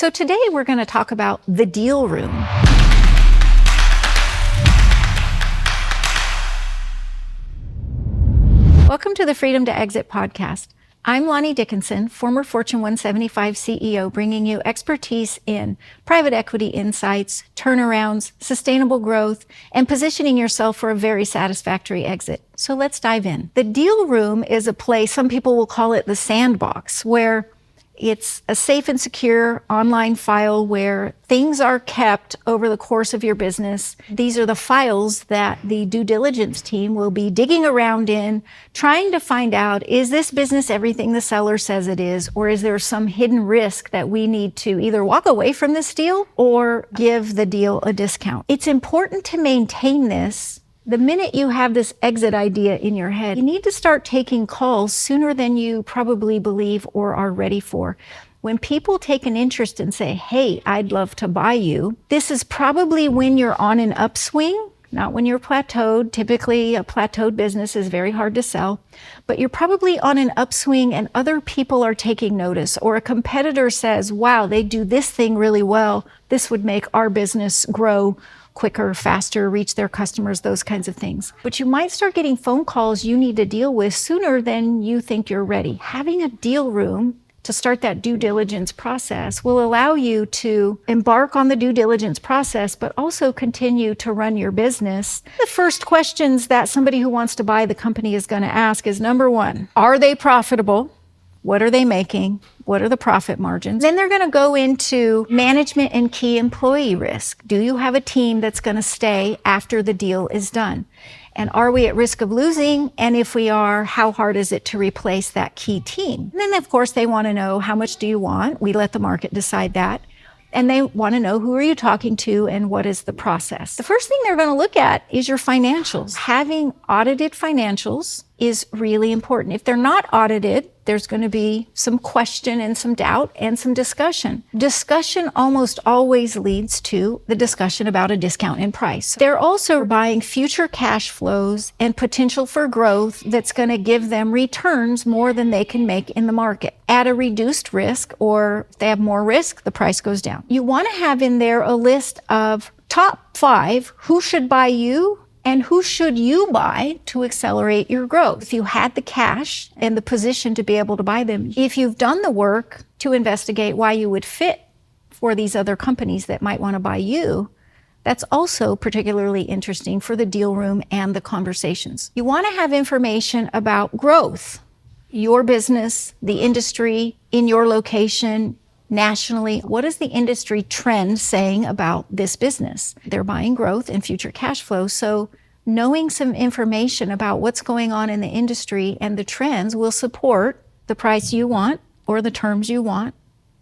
So today we're going to talk about the deal room. Welcome to the Freedom to Exit podcast. I'm Lani Dickinson, former Fortune 175 CEO, bringing you expertise in private equity insights, turnarounds, sustainable growth, and positioning yourself for a very satisfactory exit. So let's dive in. The deal room is a place, some people will call it the sandbox, where it's a safe and secure online file where things are kept over the course of your business. These are the files that the due diligence team will be digging around in, trying to find out, is this business everything the seller says it is, or is there some hidden risk that we need to either walk away from this deal or give the deal a discount? It's important to maintain this. The minute you have this exit idea in your head, you need to start taking calls sooner than you probably believe or are ready for. When people take an interest and say, hey, I'd love to buy you, this is probably when you're on an upswing, not when you're plateaued. Typically, a plateaued business is very hard to sell, but you're probably on an upswing and other people are taking notice, or a competitor says, wow, they do this thing really well. This would make our business grow quicker, faster, reach their customers, those kinds of things. But you might start getting phone calls you need to deal with sooner than you think you're ready. Having a deal room to start that due diligence process will allow you to embark on the due diligence process, but also continue to run your business. The first questions that somebody who wants to buy the company is going to ask is, number one, are they profitable? What are they making? What are the profit margins? Then they're going to go into management and key employee risk. Do you have a team that's going to stay after the deal is done? And are we at risk of losing? And if we are, how hard is it to replace that key team? And then, of course, they want to know, how much do you want? We let the market decide that. And they want to know, who are you talking to and what is the process? The first thing they're going to look at is your financials. Having audited financials is really important. If they're not audited, there's going to be some question and some doubt and some discussion. Discussion almost always leads to the discussion about a discount in price. They're also buying future cash flows and potential for growth that's going to give them returns more than they can make in the market. At a reduced risk, or if they have more risk, the price goes down. You want to have in there a list of top 5 who should buy you and who should you buy to accelerate your growth. If you had the cash and the position to be able to buy them, if you've done the work to investigate why you would fit for these other companies that might want to buy you, that's also particularly interesting for the deal room and the conversations. You want to have information about growth, your business, the industry, in your location, nationally. What is the industry trend saying about this business? They're buying growth and future cash flow. So knowing some information about what's going on in the industry and the trends will support the price you want or the terms you want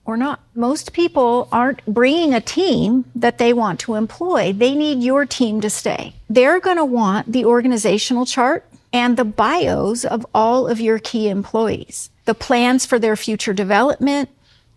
or not. Most people aren't bringing a team that they want to employ. They need your team to stay. They're going to want the organizational chart and the bios of all of your key employees, the plans for their future development.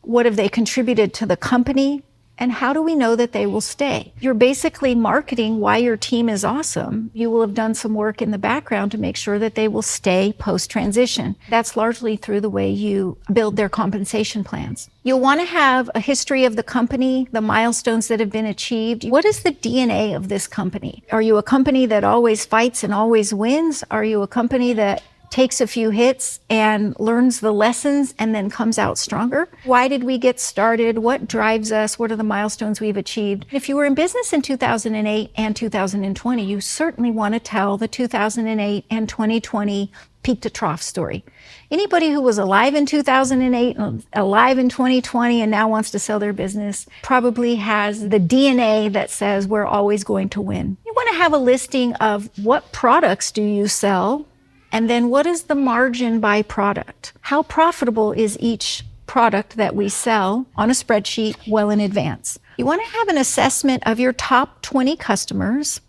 What have they contributed to the company? And how do we know that they will stay? You're basically marketing why your team is awesome. You will have done some work in the background to make sure that they will stay post-transition. That's largely through the way you build their compensation plans. You'll want to have a history of the company, the milestones that have been achieved. What is the DNA of this company? Are you a company that always fights and always wins? Are you a company that takes a few hits and learns the lessons and then comes out stronger? Why did we get started? What drives us? What are the milestones we've achieved? If you were in business in 2008 and 2020, you certainly want to tell the 2008 and 2020 peak to trough story. Anybody who was alive in 2008 and alive in 2020 and now wants to sell their business probably has the DNA that says we're always going to win. You want to have a listing of what products do you sell? And then what is the margin by product? How profitable is each product that we sell on a spreadsheet well in advance? You want to have an assessment of your top 20 customers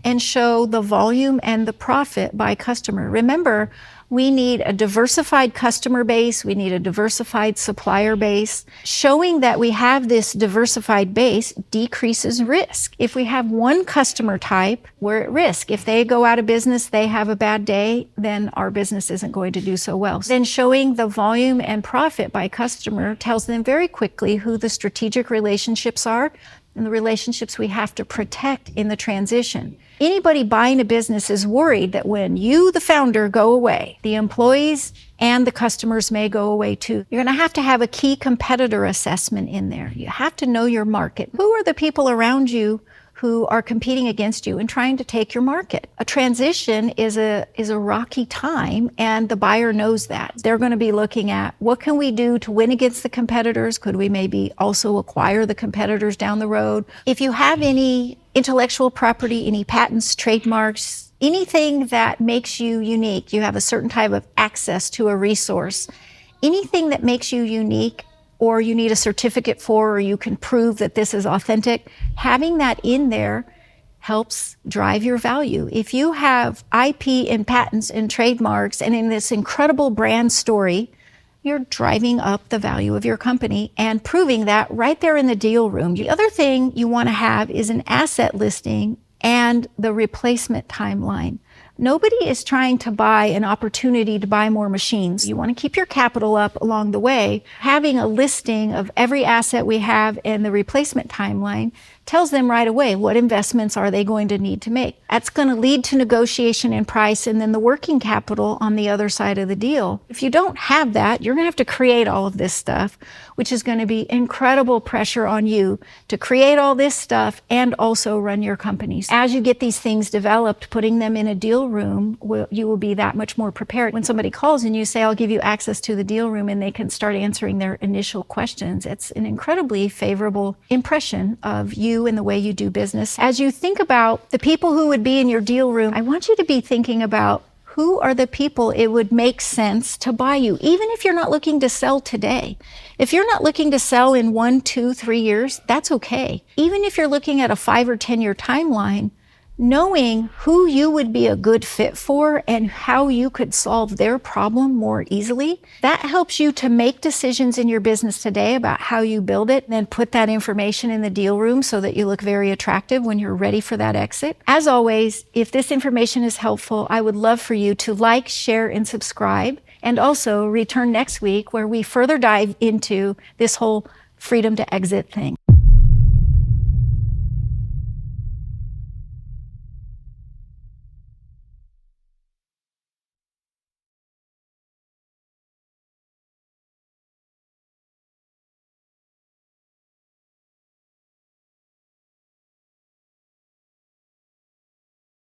and show the volume and the profit by customer. Remember, We need a diversified customer base. We need a diversified supplier base. Showing that we have this diversified base decreases risk. If we have one customer type, we're at risk. If they go out of business, they have a bad day, then our business isn't going to do so well. Then showing the volume and profit by customer tells them very quickly who the strategic relationships are and the relationships we have to protect in the transition. Anybody buying a business is worried that when you, the founder, go away, the employees and the customers may go away too. You're going to have a key competitor assessment in there. You have to know your market. Who are the people around you who are competing against you and trying to take your market? A transition is a rocky time, and the buyer knows that. They're going to be looking at, what can we do to win against the competitors? Could we maybe also acquire the competitors down the road? If you have any intellectual property, any patents, trademarks, anything that makes you unique, you have a certain type of access to a resource, anything that makes you unique, or you need a certificate for, or you can prove that this is authentic, having that in there helps drive your value. If you have IP and patents and trademarks and in this incredible brand story, you're driving up the value of your company and proving that right there in the deal room. The other thing you want to have is an asset listing and the replacement timeline. Nobody is trying to buy an opportunity to buy more machines. You want to keep your capital up along the way. Having a listing of every asset we have and the replacement timeline tells them right away what investments are they going to need to make. That's going to lead to negotiation and price and then the working capital on the other side of the deal. If you don't have that, you're going to have to create all of this stuff, which is going to be incredible pressure on you to create all this stuff and also run your companies. As you get these things developed, putting them in a deal room, you will be that much more prepared. When somebody calls and you say, I'll give you access to the deal room, and they can start answering their initial questions, it's an incredibly favorable impression of you and the way you do business. As you think about the people who would be in your deal room, I want you to be thinking about who are the people it would make sense to buy you, even if you're not looking to sell today. If you're not looking to sell in 1, 2, 3 years, that's okay. Even if you're looking at a 5 or 10 year timeline, knowing who you would be a good fit for and how you could solve their problem more easily, that helps you to make decisions in your business today about how you build it, and then put that information in the deal room so that you look very attractive when you're ready for that exit. As always, if this information is helpful, I would love for you to like, share, and subscribe, and also return next week where we further dive into this whole freedom to exit thing.